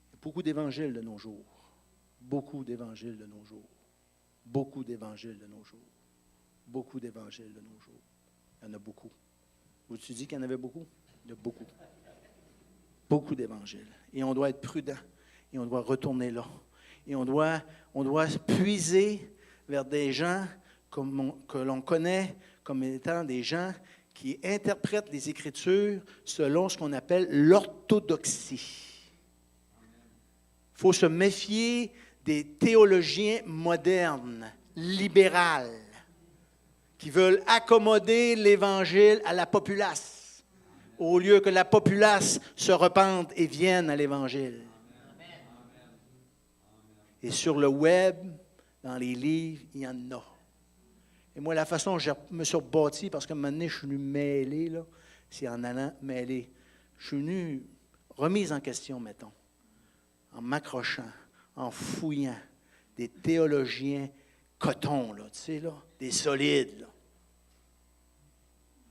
Il y a beaucoup d'évangiles de nos jours. Beaucoup d'évangiles de nos jours. Beaucoup d'évangiles de nos jours. Beaucoup d'évangiles de nos jours. Il y en a beaucoup. Vous-tu dis qu'il y en avait beaucoup? Il y en a beaucoup. Beaucoup d'évangiles. Et on doit être prudent. Et on doit retourner là. Et on doit puiser vers des gens que l'on connaît comme étant des gens qui interprètent les Écritures selon ce qu'on appelle l'orthodoxie. Il faut se méfier des théologiens modernes, libérales, qui veulent accommoder l'Évangile à la populace, au lieu que la populace se repente et vienne à l'Évangile. Et sur le web, dans les livres, il y en a. Et moi, la façon dont je me suis rebâti, parce qu'à un moment donné, je suis venu mêler, là, c'est en allant mêler. Je suis venu remise en question, mettons, en m'accrochant, en fouillant des théologiens coton, là, tu sais, là, des solides, là.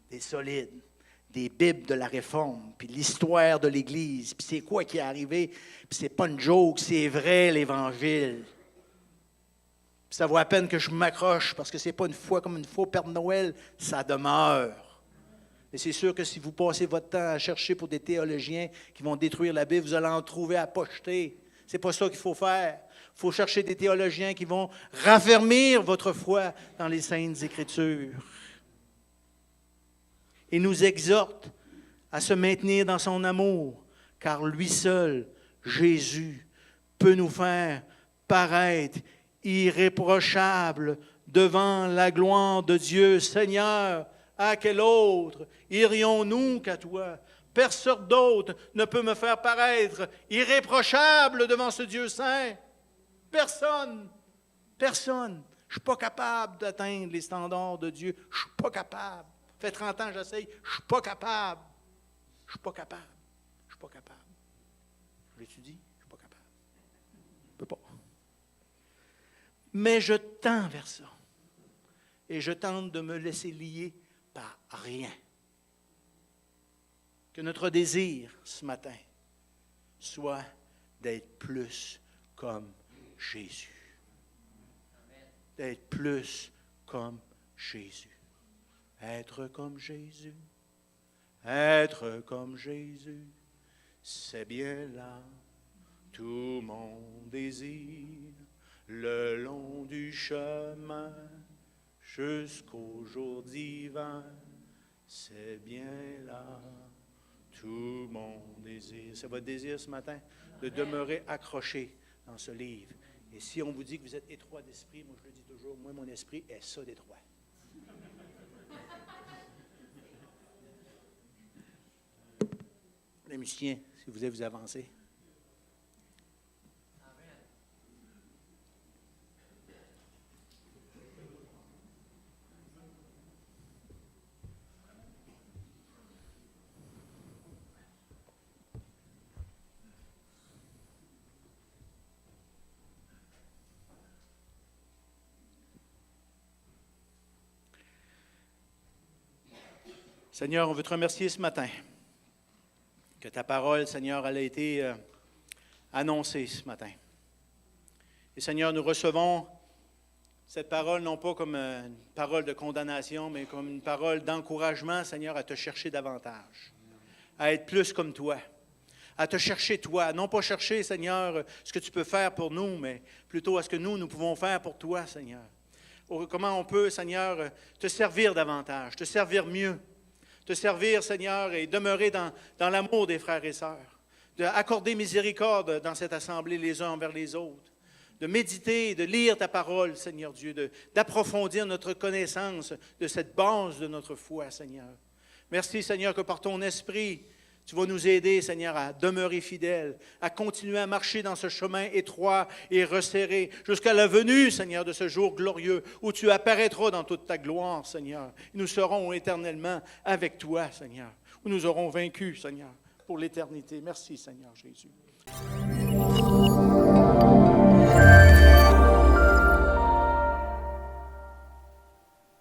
Des solides, des Bibles de la Réforme, puis l'histoire de l'Église, puis c'est quoi qui est arrivé, puis c'est pas une joke, c'est vrai l'Évangile. Puis ça vaut à peine que je m'accroche, parce que c'est pas une foi comme une faux Père Noël, ça demeure. Et c'est sûr que si vous passez votre temps à chercher pour des théologiens qui vont détruire la Bible, vous allez en trouver à pocheter. C'est pas ça qu'il faut faire. Il faut chercher des théologiens qui vont raffermir votre foi dans les Saintes Écritures. Il nous exhorte à se maintenir dans son amour, car lui seul, Jésus, peut nous faire paraître irréprochables devant la gloire de Dieu. Seigneur, à quel autre irions-nous qu'à toi? Personne d'autre ne peut me faire paraître irréprochable devant ce Dieu saint. Personne. Personne. Je ne suis pas capable d'atteindre les standards de Dieu. Je ne suis pas capable. Ça fait 30 ans que j'essaye. Je ne suis pas capable. Je ne suis pas capable. Je ne suis pas capable. Je l'étudie. Je ne suis pas capable. Je ne peux pas. Mais je tends vers ça. Et je tente de me laisser lier par rien. Que notre désir ce matin soit d'être plus comme Jésus. D'être plus comme Jésus. Être comme Jésus. Être comme Jésus. C'est bien là tout mon désir le long du chemin jusqu'au jour divin. C'est bien là tout mon désir. C'est votre désir ce matin de demeurer accroché dans ce livre. Et si on vous dit que vous êtes étroit d'esprit, moi je le dis toujours, moi mon esprit est ça d'étroit. Les musiciens, si vous voulez vous avancer. Seigneur, on veut te remercier ce matin que ta parole, Seigneur, elle a été annoncée ce matin. Et Seigneur, nous recevons cette parole non pas comme une parole de condamnation, mais comme une parole d'encouragement, Seigneur, à te chercher davantage, à être plus comme toi, à te chercher toi, non pas chercher, Seigneur, ce que tu peux faire pour nous, mais plutôt à ce que nous pouvons faire pour toi, Seigneur. Comment on peut, Seigneur, te servir davantage, te servir mieux, te servir, Seigneur, et demeurer dans l'amour des frères et sœurs, d'accorder miséricorde dans cette assemblée les uns envers les autres, de méditer, de lire ta parole, Seigneur Dieu, d'approfondir notre connaissance de cette base de notre foi, Seigneur. Merci, Seigneur, que par ton esprit, tu vas nous aider, Seigneur, à demeurer fidèles, à continuer à marcher dans ce chemin étroit et resserré, jusqu'à la venue, Seigneur, de ce jour glorieux où tu apparaîtras dans toute ta gloire, Seigneur. Nous serons éternellement avec toi, Seigneur, où nous aurons vaincu, Seigneur, pour l'éternité. Merci, Seigneur Jésus.